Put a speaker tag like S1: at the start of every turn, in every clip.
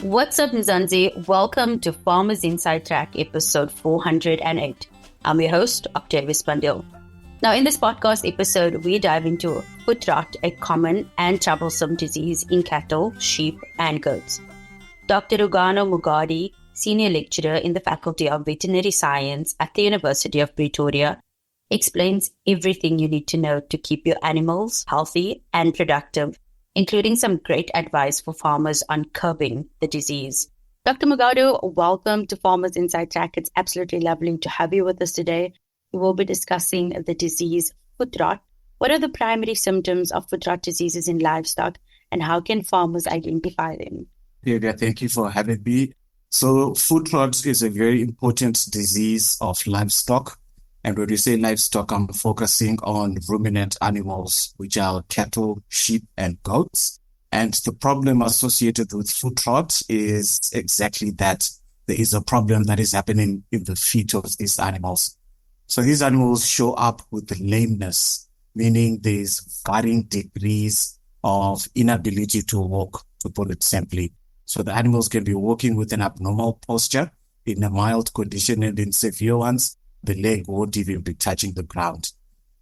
S1: What's up, Nzanzi? Welcome to Farmers Inside Track, episode 408. I'm your host, Octavius Pandil. Now, in this podcast episode, we dive into foot rot, a common and troublesome disease in cattle, sheep, and goats. Dr. Rangano Magadu, senior lecturer in the Faculty of Veterinary Science at the University of Pretoria, explains everything you need to know to keep your animals healthy and productive, including some great advice for farmers on curbing the disease. Dr. Magadu, welcome to Farmers Inside Track. It's absolutely lovely to have you with us today. We will be discussing the disease foot rot. What are the primary symptoms of foot rot diseases in livestock, and how can farmers identify them?
S2: Yeah, thank you for having me. So foot rot is a very important disease of livestock. And when we say livestock, I'm focusing on ruminant animals, which are cattle, sheep, and goats. And the problem associated with foot rot is exactly that. There is a problem that is happening in the feet of these animals. So these animals show up with lameness, meaning there's varying degrees of inability to walk, to put it simply. So the animals can be walking with an abnormal posture in a mild condition, and in severe ones, the leg won't even be touching the ground.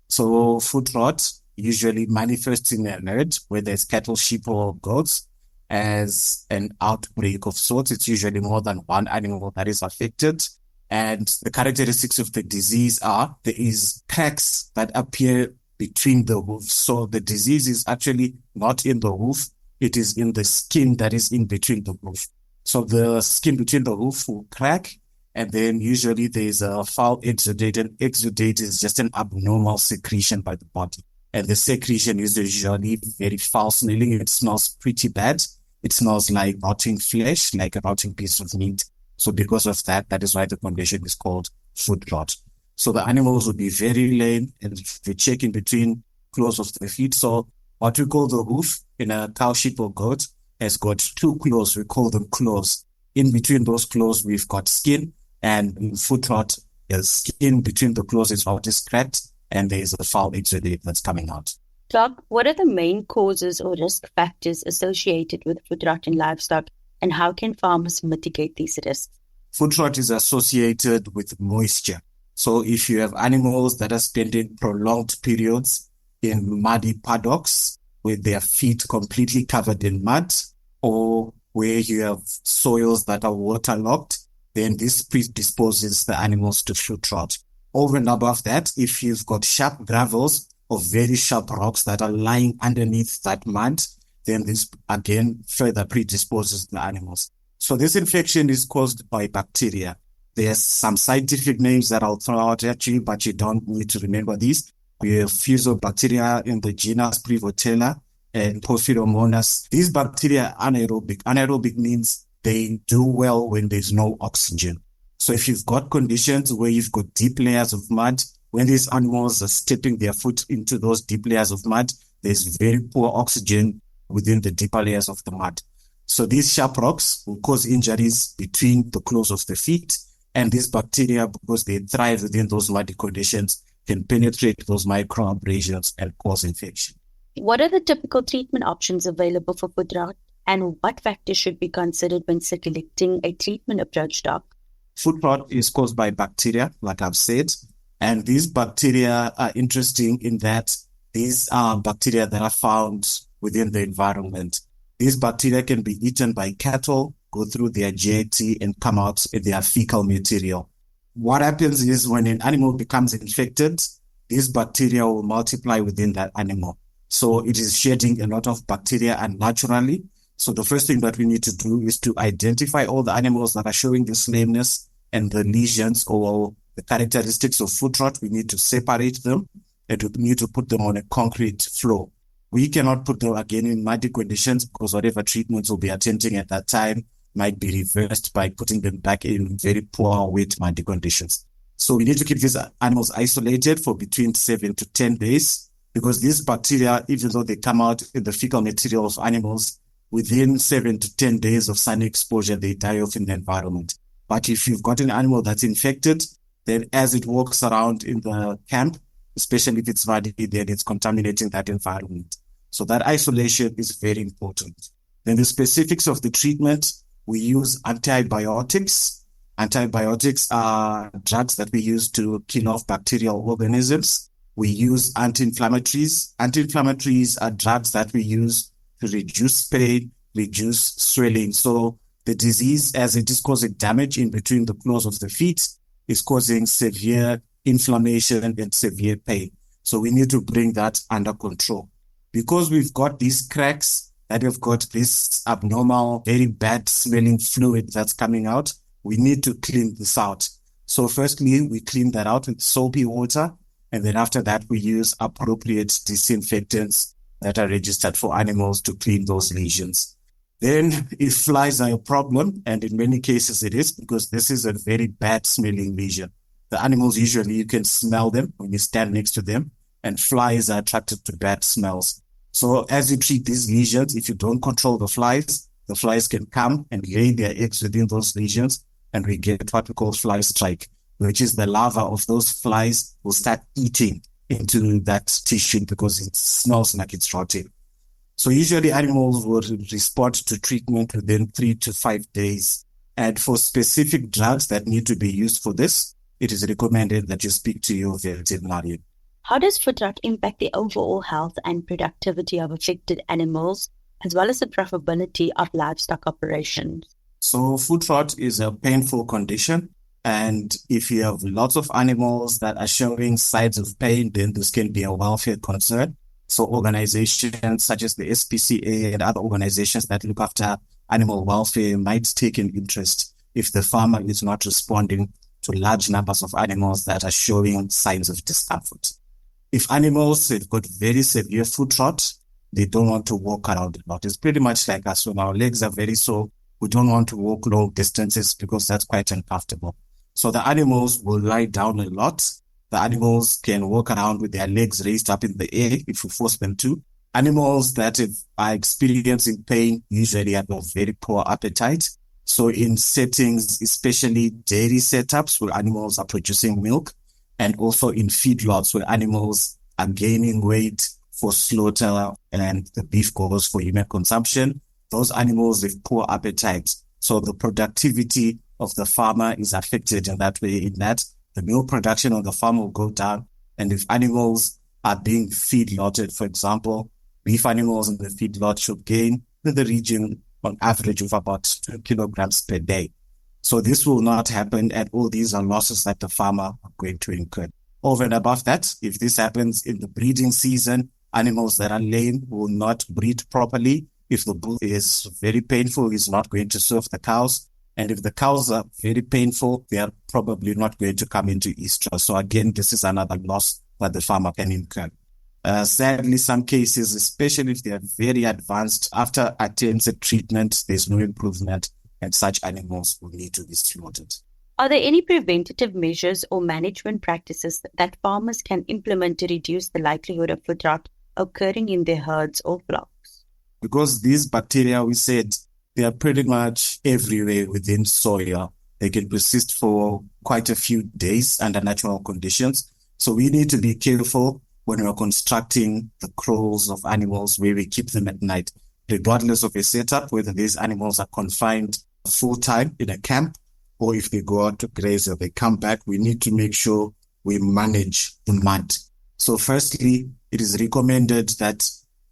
S2: So foot rot usually manifests in a herd, whether there's cattle, sheep, or goats, as an outbreak of sorts. It's usually more than one animal that is affected. And the characteristics of the disease are there is cracks that appear between the hoofs. So the disease is actually not in the hoof. It is in the skin that is in between the hoof. So the skin between the hoof will crack. And then usually there's a foul exudate, and exudate is just an abnormal secretion by the body. And the secretion is usually very foul smelling. It smells pretty bad. It smells like rotting flesh, like a rotting piece of meat. So because of that, that is why the condition is called foot rot. So the animals will be very lame, and if you check in between claws of the feet, so what we call the hoof in a cow, sheep, or goat has got two claws. We call them claws. In between those claws, we've got skin. And in foot rot, the skin between the claws is what is cracked, and there is a foul exudate that's coming out.
S1: Doc, what are the main causes or risk factors associated with foot rot in livestock, and how can farmers mitigate these risks?
S2: Foot rot is associated with moisture. So if you have animals that are spending prolonged periods in muddy paddocks with their feet completely covered in mud, or where you have soils that are waterlogged, then this predisposes the animals to foot rot. Over and above that, if you've got sharp gravels or very sharp rocks that are lying underneath that mud, then this again further predisposes the animals. So this infection is caused by bacteria. There's some scientific names that I'll throw out at you, but you don't need to remember these. We have fusobacteria in the genus Prevotella and Porphyromonas. These bacteria are anaerobic. Anaerobic means they do well when there's no oxygen. So if you've got conditions where you've got deep layers of mud, when these animals are stepping their foot into those deep layers of mud, there's very poor oxygen within the deeper layers of the mud. So these sharp rocks will cause injuries between the claws of the feet, and these bacteria, because they thrive within those muddy conditions, can penetrate those micro abrasions and cause infection.
S1: What are the typical treatment options available for foot rot, and what factors should be considered when selecting a treatment approach, Doc?
S2: Foot rot is caused by bacteria, like I've said, and these bacteria are interesting in that these are bacteria that are found within the environment. These bacteria can be eaten by cattle, go through their GIT, and come out in their fecal material. What happens is when an animal becomes infected, these bacteria will multiply within that animal. So it is shedding a lot of bacteria unnaturally. So the first thing that we need to do is to identify all the animals that are showing this lameness and the lesions or the characteristics of foot rot. We need to separate them, and we need to put them on a concrete floor. We cannot put them again in muddy conditions because whatever treatments we'll be attempting at that time might be reversed by putting them back in very poor, wet, muddy conditions. So we need to keep these animals isolated for between 7 to 10 days because these bacteria, even though they come out in the fecal material of animals, within 7 to 10 days of sun exposure, they die off in the environment. But if you've got an animal that's infected, then as it walks around in the camp, especially if it's muddy, then it's contaminating that environment. So that isolation is very important. Then the specifics of the treatment, we use antibiotics. Antibiotics are drugs that we use to kill off bacterial organisms. We use anti-inflammatories. Anti-inflammatories are drugs that we use to reduce pain, reduce swelling. So the disease, as it is causing damage in between the claws of the feet, is causing severe inflammation and severe pain. So we need to bring that under control. Because we've got these cracks, that we've got this abnormal, very bad smelling fluid that's coming out, we need to clean this out. So firstly, we clean that out with soapy water. And then after that, we use appropriate disinfectants that are registered for animals to clean those lesions. Then if flies are a problem, and in many cases it is, because this is a very bad smelling lesion. The animals, usually you can smell them when you stand next to them, and flies are attracted to bad smells. So as you treat these lesions, if you don't control the flies can come and lay their eggs within those lesions, and we get what we call fly strike, which is the larva of those flies will start eating into that tissue because it smells like it's rotting. So usually animals will respond to treatment within 3 to 5 days. And for specific drugs that need to be used for this, it is recommended that you speak to your veterinarian.
S1: How does foot rot impact the overall health and productivity of affected animals, as well as the profitability of livestock operations?
S2: So foot rot is a painful condition. And if you have lots of animals that are showing signs of pain, then this can be a welfare concern. So organizations such as the SPCA and other organizations that look after animal welfare might take an interest if the farmer is not responding to large numbers of animals that are showing signs of discomfort. If animals have got very severe foot rot, they don't want to walk around a lot. It's pretty much like us. When our legs are very sore, we don't want to walk long distances because that's quite uncomfortable. So the animals will lie down a lot. The animals can walk around with their legs raised up in the air if you force them to. Animals that are experiencing pain usually have a very poor appetite. So in settings, especially dairy setups where animals are producing milk, and also in feedlots where animals are gaining weight for slaughter and the beef goes for human consumption, those animals with poor appetite. So the productivity of the farmer is affected in that way, in that the milk production on the farm will go down. And if animals are being feedlotted, for example, beef animals in the feedlot should gain in the region on average of about 2 kilograms per day. So this will not happen, and all these are losses that the farmer are going to incur. Over and above that, if this happens in the breeding season, animals that are lame will not breed properly. If the bull is very painful, he's not going to serve the cows. And if the cows are very painful, they are probably not going to come into estrus. So again, this is another loss that the farmer can incur. Sadly, some cases, especially if they are very advanced, after attempts at treatment, there's no improvement, and such animals will need to be slaughtered.
S1: Are there any preventative measures or management practices that farmers can implement to reduce the likelihood of foot rot occurring in their herds or flocks?
S2: Because these bacteria, we said, they are pretty much everywhere within soil. They can persist for quite a few days under natural conditions. So we need to be careful when we're constructing the kraals of animals where we keep them at night, regardless of a setup, whether these animals are confined full-time in a camp or if they go out to graze or they come back. We need to make sure we manage the mud. So firstly, it is recommended that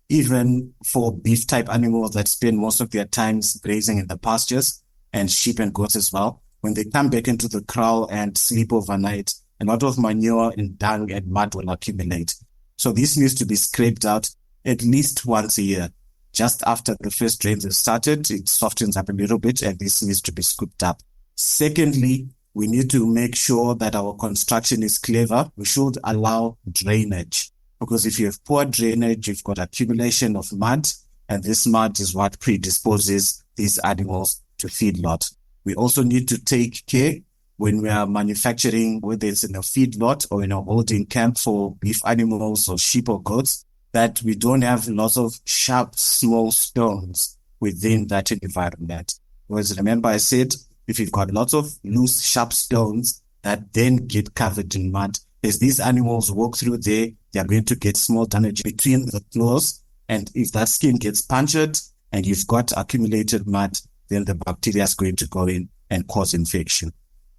S2: even for beef type animals that spend most of their times grazing in the pastures, and sheep and goats as well, when they come back into the kraal and sleep overnight, a lot of manure and dung and mud will accumulate. So this needs to be scraped out at least once a year. Just after the first rains have started, it softens up a little bit and this needs to be scooped up. Secondly, we need to make sure that our construction is clever. We should allow drainage, because if you have poor drainage, you've got accumulation of mud, and this mud is what predisposes these animals to feedlot. We also need to take care when we are manufacturing, whether it's in a feedlot or in a holding camp for beef animals or sheep or goats, that we don't have lots of sharp, small stones within that environment. Because remember I said, if you've got lots of loose, sharp stones that then get covered in mud, as these animals walk through there, they are going to get small damage between the claws. And if that skin gets punctured and you've got accumulated mud, then the bacteria is going to go in and cause infection.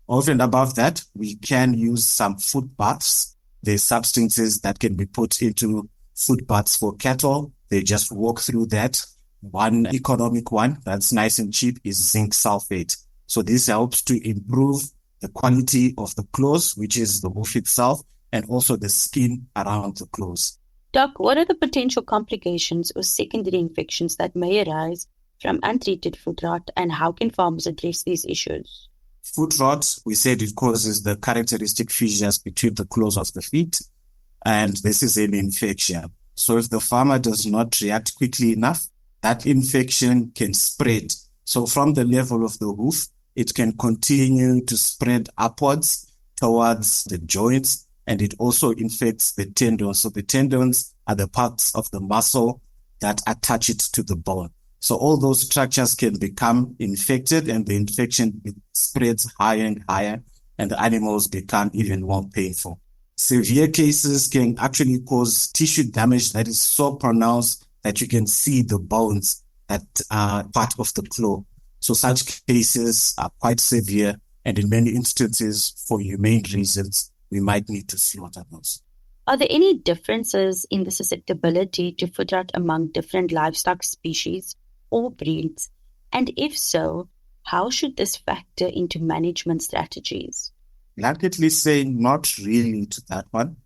S2: Over and above that, we can use some food baths. There's substances that can be put into food baths for cattle. They just walk through that. One economic one that's nice and cheap is zinc sulfate. So this helps to improve the quality of the claws, which is the hoof itself, and also the skin around the claws.
S1: Doc, what are the potential complications or secondary infections that may arise from untreated foot rot, and how can farmers address these issues?
S2: Foot rot, we said it causes the characteristic fissures between the claws of the feet, and this is an infection. So if the farmer does not react quickly enough, that infection can spread. So from the level of the hoof, it can continue to spread upwards towards the joints, and it also infects the tendons. So the tendons are the parts of the muscle that attach it to the bone. So all those structures can become infected, and the infection spreads higher and higher, and the animals become even more painful. Severe cases can actually cause tissue damage that is so pronounced that you can see the bones that are part of the claw. So such cases are quite severe, and in many instances, for humane reasons, we might need to slaughter those.
S1: Are there any differences in the susceptibility to foot rot among different livestock species or breeds? And if so, how should this factor into management strategies?
S2: Bluntly saying, not really to that one.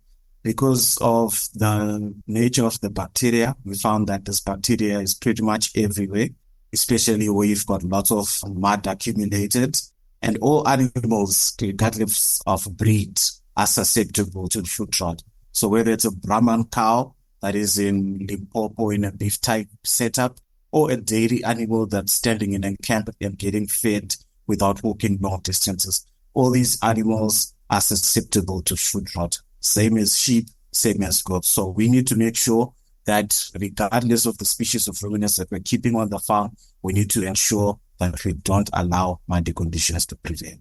S2: Because of the nature of the bacteria, we found that this bacteria is pretty much everywhere, especially where you've got lots of mud accumulated. And all animals, regardless of breed, are susceptible to foot rot. So whether it's a Brahman cow that is in Limpopo in a beef type setup, or a dairy animal that's standing in a camp and getting fed without walking long distances, all these animals are susceptible to foot rot. Same as sheep, same as goats. So we need to make sure that regardless of the species of ruminants that we're keeping on the farm, we need to ensure that we don't allow muddy conditions to prevail.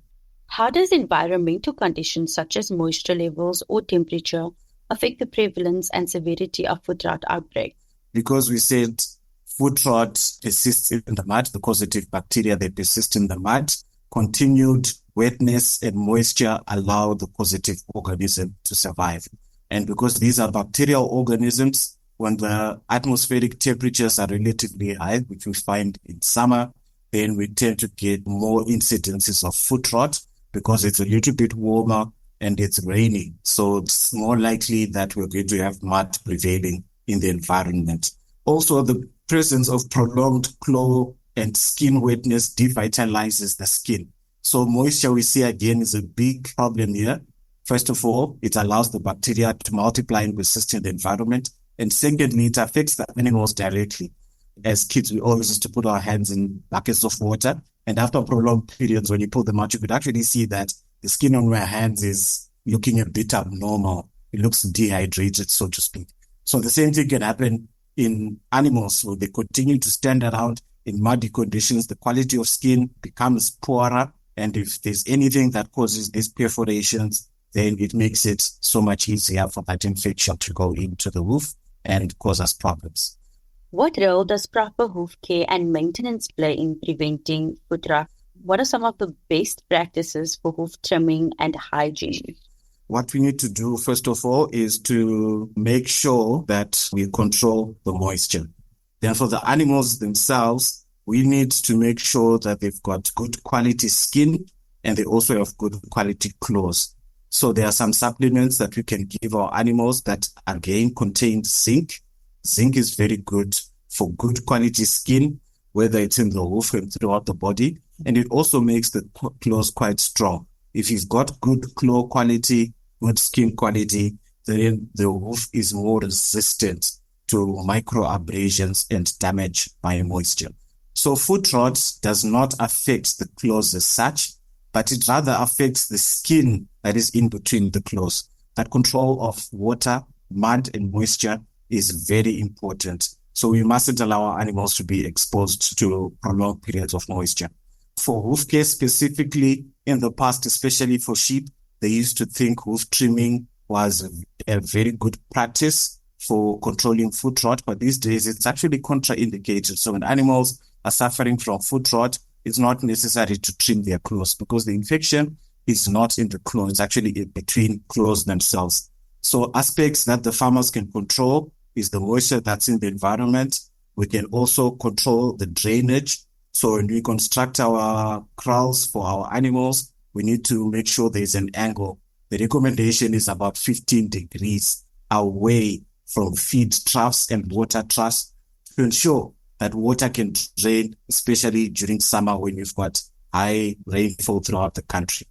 S1: How does environmental conditions such as moisture levels or temperature affect the prevalence and severity of foot rot outbreak?
S2: Because we said foot rot persists in the mud, the causative bacteria, they persist in the mud. Continued wetness and moisture allow the causative organism to survive. And because these are bacterial organisms, when the atmospheric temperatures are relatively high, which we find in summer, then we tend to get more incidences of foot rot because it's a little bit warmer and it's raining. So it's more likely that we're going to have mud prevailing in the environment. Also, the presence of prolonged claw and skin wetness devitalizes the skin. So moisture, we see again, is a big problem here. First of all, it allows the bacteria to multiply and persist in the environment. And secondly, it affects the animals directly. As kids, we always used to put our hands in buckets of water. And after prolonged periods, when you pull them out, you could actually see that the skin on our hands is looking a bit abnormal. It looks dehydrated, so to speak. So the same thing can happen in animals. So they continue to stand around in muddy conditions. The quality of skin becomes poorer. And if there's anything that causes these perforations, then it makes it so much easier for that infection to go into the hoof and cause us problems.
S1: What role does proper hoof care and maintenance play in preventing foot rot? What are some of the best practices for hoof trimming and hygiene?
S2: What we need to do, first of all, is to make sure that we control the moisture. Then for the animals themselves, we need to make sure that they've got good quality skin and they also have good quality claws. So there are some supplements that we can give our animals that again contain zinc. Zinc is very good for good quality skin, whether it's in the hoof and throughout the body. And it also makes the claws quite strong. If you've got good claw quality, good skin quality, then the hoof is more resistant to micro abrasions and damage by moisture. So foot rot does not affect the claws as such, but it rather affects the skin that is in between the claws. That control of water, mud, and moisture is very important. So we mustn't allow our animals to be exposed to prolonged periods of moisture. For hoof care specifically, in the past, especially for sheep, they used to think hoof trimming was a very good practice for controlling foot rot, but these days it's actually contraindicated. So when animals are suffering from foot rot, it's not necessary to trim their claws because the infection is not in the claw. It's actually in between claws themselves. So aspects that the farmers can control is the moisture that's in the environment. We can also control the drainage. So when we construct our kraals for our animals, we need to make sure there's an angle. The recommendation is about 15 degrees away from feed troughs and water troughs to ensure that water can drain, especially during summer when you've got high rainfall throughout the country.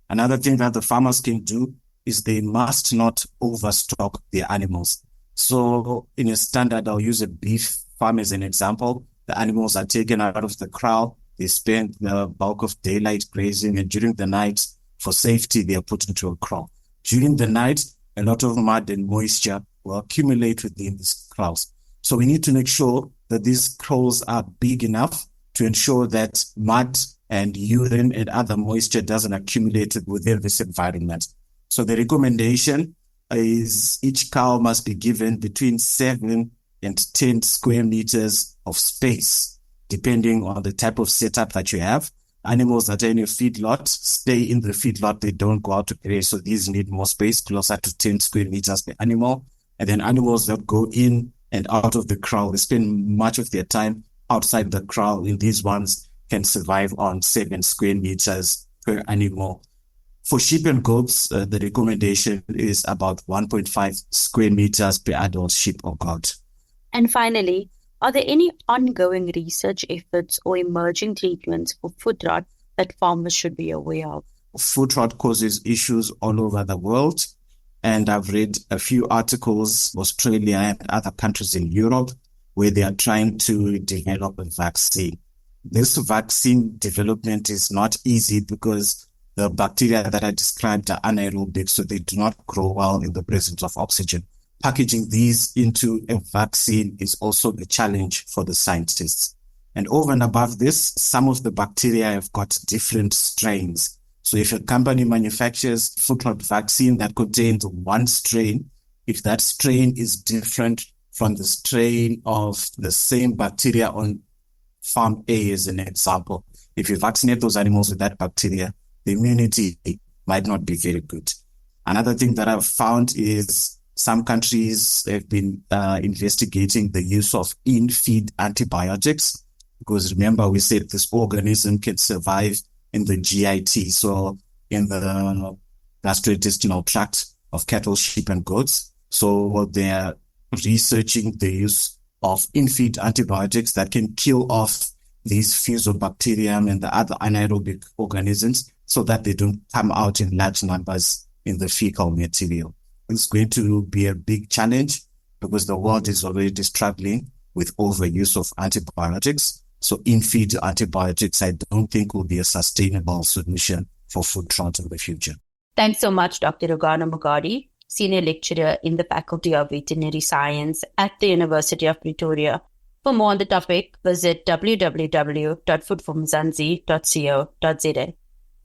S2: Another thing that the farmers can do is they must not overstock their animals. So in a standard, I'll use a beef farm as an example. The animals are taken out of the kraal. They spend the bulk of daylight grazing, and during the night, for safety, they are put into a kraal. During the night, a lot of mud and moisture will accumulate within these kraals. So we need to make sure that these kraals are big enough to ensure that mud and urine and other moisture doesn't accumulate within this environment. So the recommendation is each cow must be given between 7 and 10 square meters of space, depending on the type of setup that you have. Animals that are in your feedlot stay in the feedlot. They don't go out to graze. So these need more space, closer to 10 square meters per animal. And then animals that go in and out of the kraal, they spend much of their time outside the kraal. And these ones can survive on 7 square meters per animal. For sheep and goats, the recommendation is about 1.5 square meters per adult sheep or goat.
S1: And finally, are there any ongoing research efforts or emerging treatments for foot rot that farmers should be aware of?
S2: Foot rot causes issues all over the world. And I've read a few articles, Australia and other countries in Europe, where they are trying to develop a vaccine. This vaccine development is not easy because the bacteria that I described are anaerobic, so they do not grow well in the presence of oxygen. Packaging these into a vaccine is also a challenge for the scientists. And over and above this, some of the bacteria have got different strains. So if a company manufactures foot rot vaccine that contains one strain, if that strain is different from the strain of the same bacteria on farm A as an example, if you vaccinate those animals with that bacteria, the immunity might not be very good. Another thing that I've found is some countries have been investigating the use of in-feed antibiotics, because remember we said this organism can survive in the GIT, so in the gastrointestinal tract of cattle, sheep, and goats. So they're researching the use of in-feed antibiotics that can kill off these fusobacterium and the other anaerobic organisms so that they don't come out in large numbers in the fecal material. It's going to be a big challenge because the world is already struggling with overuse of antibiotics. So in-feed antibiotics, I don't think will be a sustainable solution for foot rot in the future.
S1: Thanks so much, Dr. Rangano Magadu, Senior Lecturer in the Faculty of Veterinary Science at the University of Pretoria. For more on the topic, visit www.foodformzansi.co.za.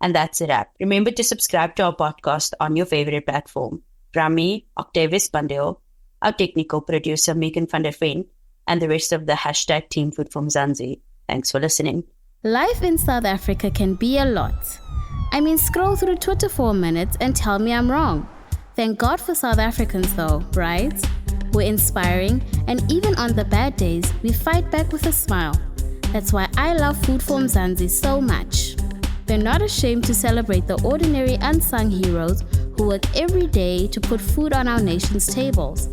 S1: And that's a wrap. Remember to subscribe to our podcast on your favorite platform. From me, Octavius Bandil, our technical producer, Megan van der Ven, and the rest of the hashtag Team Food from Zanzi. Thanks for listening.
S3: Life in South Africa can be a lot. I mean, scroll through Twitter for a minute and tell me I'm wrong. Thank God for South Africans though, right? We're inspiring, and even on the bad days, we fight back with a smile. That's why I love Food for Mzansi so much. They're not ashamed to celebrate the ordinary unsung heroes who work every day to put food on our nation's tables.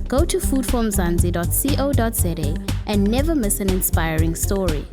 S3: Go to foodformzansi.co.za and never miss an inspiring story.